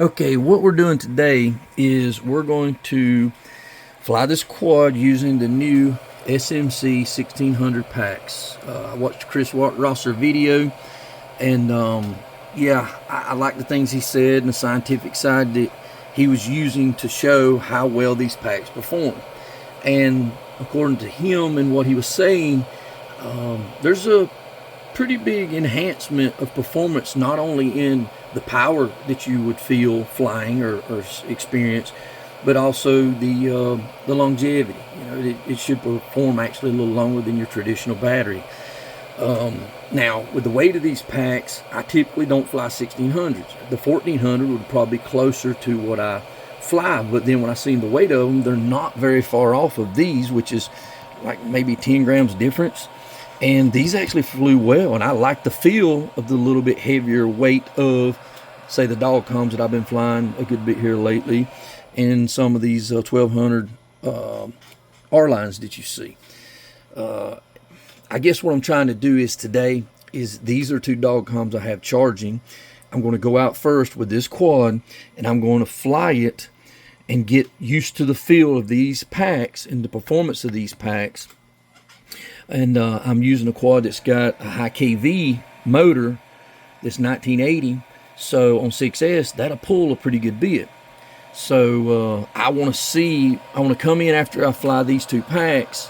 Okay, what we're doing today is we're going to fly this quad using the new SMC 1600 packs. I watched Chris Rosser video, and yeah, I like the things he said and the scientific side that he was using to show how well these packs perform. And according to him and what he was saying, there's a pretty big enhancement of performance, not only in the power that you would feel flying or experience, but also the longevity. You know, it should perform actually a little longer than your traditional battery. Now, with the weight of these packs, I typically don't fly 1600s. The 1400 would probably be closer to what I fly, but then when I see the weight of them, they're not very far off of these, which is like maybe 10 grams difference. And these actually flew well, and I like the feel of the little bit heavier weight of, say, the dog coms that I've been flying a good bit here lately, and some of these 1200 R-lines that you see. I guess what I'm trying to do is today is these are two dog coms I have charging. I'm going to go out first with this quad, and I'm going to fly it and get used to the feel of these packs and the performance of these packs. And I'm using a quad that's got a high KV motor that's 1980. So on 6S, that'll pull a pretty good bit. So I want to come in after I fly these two packs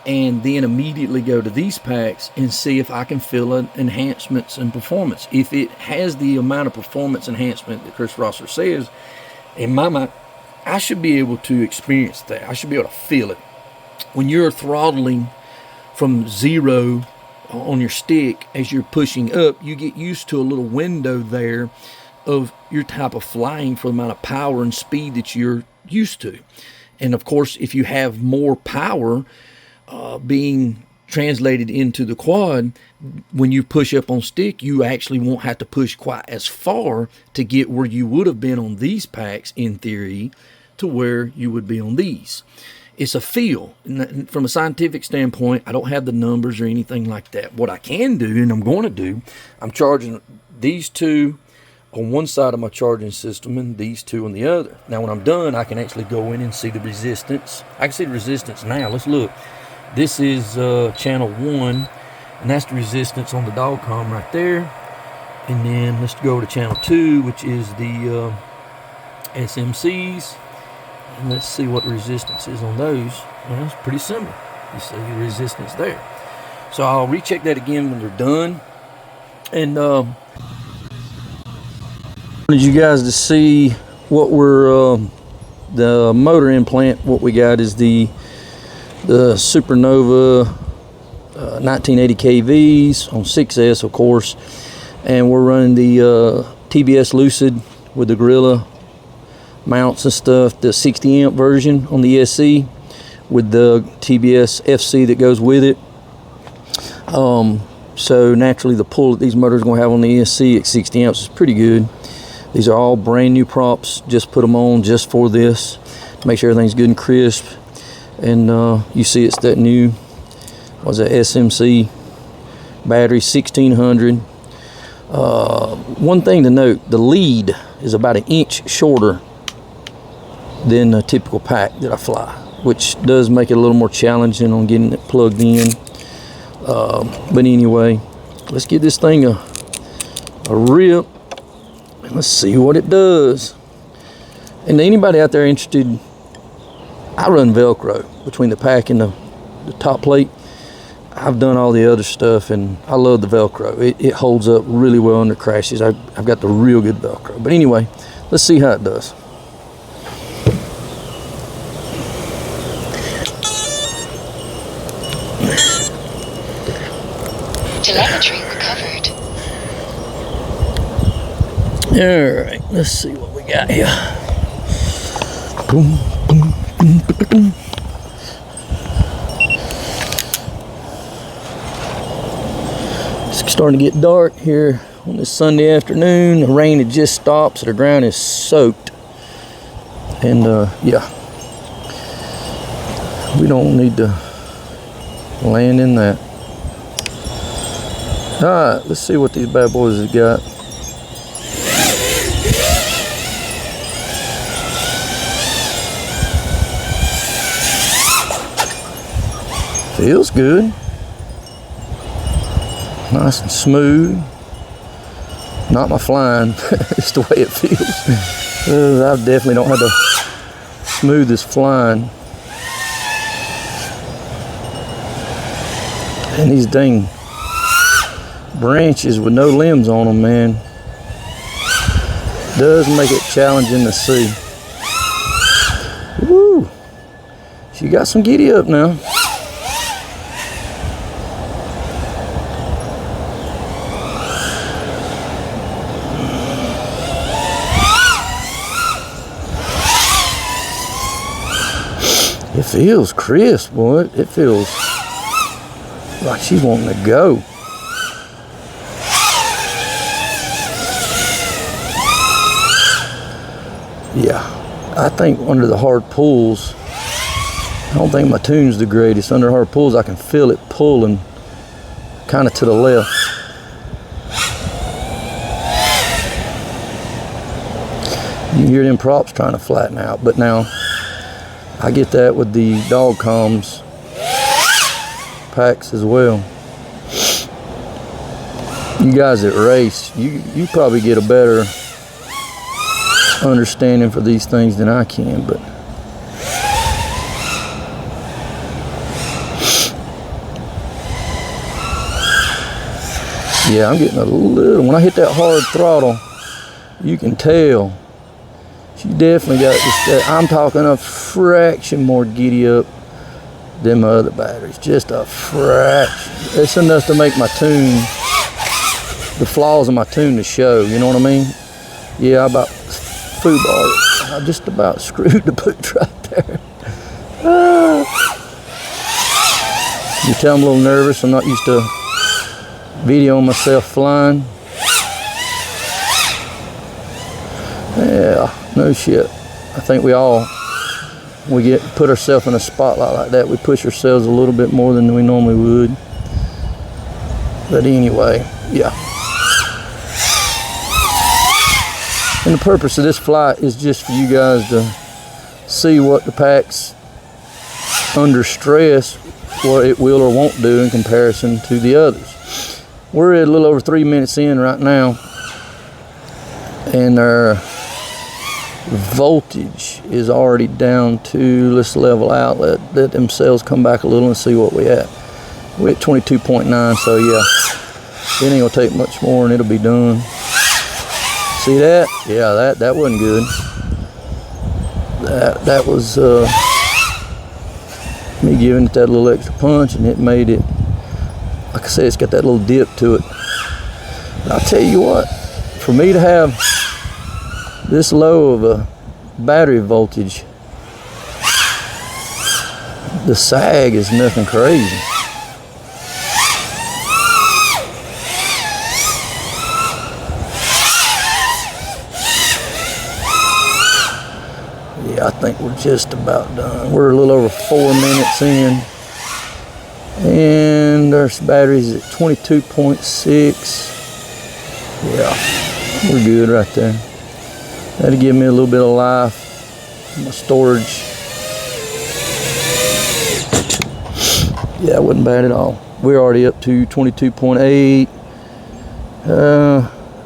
and then immediately go to these packs and see if I can feel enhancements in performance. If it has the amount of performance enhancement that Chris Rosser says, in my mind, I should be able to experience that. I should be able to feel it. When you're throttling from 0 on your stick as you're pushing up, you get used to a little window there of your type of flying for the amount of power and speed that you're used to. And of course, if you have more power being translated into the quad, when you push up on stick, you actually won't have to push quite as far to get where you would have been on these packs, in theory, to where you would be on these. It's a feel. And from a scientific standpoint, I don't have the numbers or anything like that. What I can do, and I'm going to do, I'm charging these two on one side of my charging system and these two on the other. Now, when I'm done, I can actually go in and see the resistance. I can see the resistance now. Let's look. This is channel 1, and that's the resistance on the dog com right there. And then let's go to channel 2, which is the SMCs. And let's see what the resistance is on those. Well, it's pretty similar. You see the resistance there. So I'll recheck that again when they're done. And wanted you guys to see what we're the motor implant. What we got is the Supernova 1980 kVs on 6S, of course, and we're running the TBS Lucid with the Gorilla mounts and stuff, the 60 amp version on the SE with the TBS FC that goes with it. So naturally the pull that these motors are going to have on the SC at 60 amps is pretty good. These are all brand new props, just put them on just for this to make sure everything's good and crisp. And you see it's that new, what's that, SMC battery 1600. One thing to note, the lead is about an inch shorter than a typical pack that I fly, which does make it a little more challenging on getting it plugged in. But anyway, let's give this thing a rip and let's see what it does. And anybody out there interested, I run Velcro between the pack and the top plate. I've done all the other stuff, and I love the Velcro. It holds up really well under crashes. I've got the real good Velcro. But anyway, let's see how it does. Telemetry recovered. All right, let's see what we got here. Boom, boom, boom, boom, boom. It's starting to get dark here on this Sunday afternoon. The rain had just stopped, so the ground is soaked. And yeah, we don't need to land in that. Alright, let's see what these bad boys have got. Feels good. Nice and smooth. Not my flying, it's the way it feels. I definitely don't have the smoothest flying. And these dang branches with no limbs on them, man, does make it challenging to see. Woo! She got some giddy up now. It feels crisp, boy. It feels like she's wanting to go. Yeah, I think under the hard pulls, I don't think my tune's the greatest. Under hard pulls, I can feel it pulling kind of to the left. You can hear them props trying to flatten out, but now I get that with the dog comms packs as well. You guys that race, you probably get a better understanding for these things than I can, but yeah, I'm getting a little, when I hit that hard throttle, you can tell she definitely got this. I'm talking a fraction more giddy up than my other batteries, just a fraction. It's enough to make my tune, the flaws in my tune to show, you know what I mean? Yeah, I about foobarred. I just about screwed the boot right there. You tell I'm a little nervous. I'm not used to videoing myself flying. Yeah, no shit. I think we put ourselves in a spotlight like that. We push ourselves a little bit more than we normally would. But anyway, yeah. And the purpose of this flight is just for you guys to see what the pack's under stress, what it will or won't do in comparison to the others. We're at a little over 3 minutes in right now, and our voltage is already down to, let's level out, let them cells come back a little and see what we at. We're at 22.9, so yeah, it ain't gonna take much more and it'll be done. See that? Yeah, that wasn't good. That was me giving it that little extra punch, and it made it, like I said, it's got that little dip to it. But I'll tell you what, for me to have this low of a battery voltage, the sag is nothing crazy. Yeah, I think we're just about done. We're a little over 4 minutes in, and our battery's at 22.6. Yeah, we're good right there. That'll give me a little bit of life. My storage. Yeah, it wasn't bad at all. We're already up to 22.8.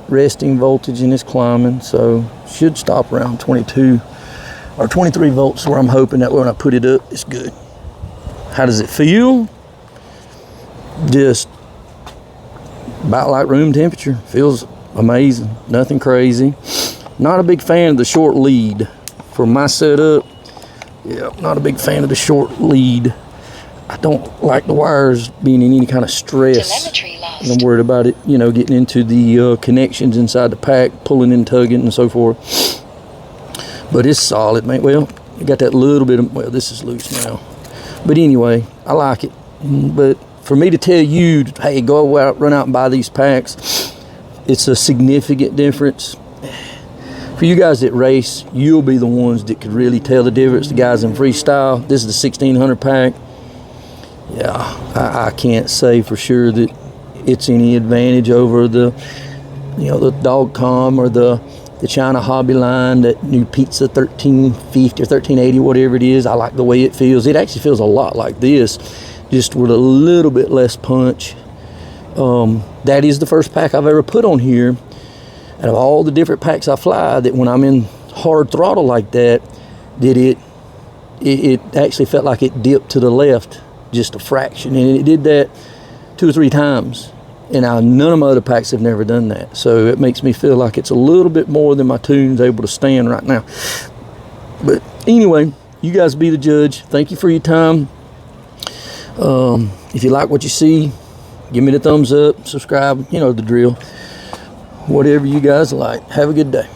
Resting voltage, and it's climbing, so should stop around 22 or 23 volts, where I'm hoping that when I put it up, it's good. How does it feel? Just about like room temperature. Feels amazing. Nothing crazy. Not a big fan of the short lead for my setup. Yeah, not a big fan of the short lead. I don't like the wires being in any kind of stress. Telemetry lost. I'm worried about it, you know, getting into the connections inside the pack, pulling and tugging and so forth. But it's solid, man. Well, you got that little bit of, well, this is loose now. But anyway, I like it. But for me to tell you, hey, go out, run out and buy these packs, it's a significant difference. For you guys that race, you'll be the ones that could really tell the difference. The guys in freestyle, this is the 1600 pack. Yeah, I can't say for sure that it's any advantage over the, you know, the Dog Com or the China Hobby line, that new Pizza 1350 or 1380, whatever it is. I like the way it feels. It actually feels a lot like this. just with a little bit less punch. That is the first pack I've ever put on here out of all the different packs I fly, that when I'm in hard throttle like that, it actually felt like it dipped to the left just a fraction, and it did that 2 or 3 times, and none of my other packs have never done that. So it makes me feel like it's a little bit more than my tune's able to stand right now. But anyway, you guys be the judge. Thank you for your time. If you like what you see, give me the thumbs up, subscribe, you know the drill. Whatever you guys like. Have a good day.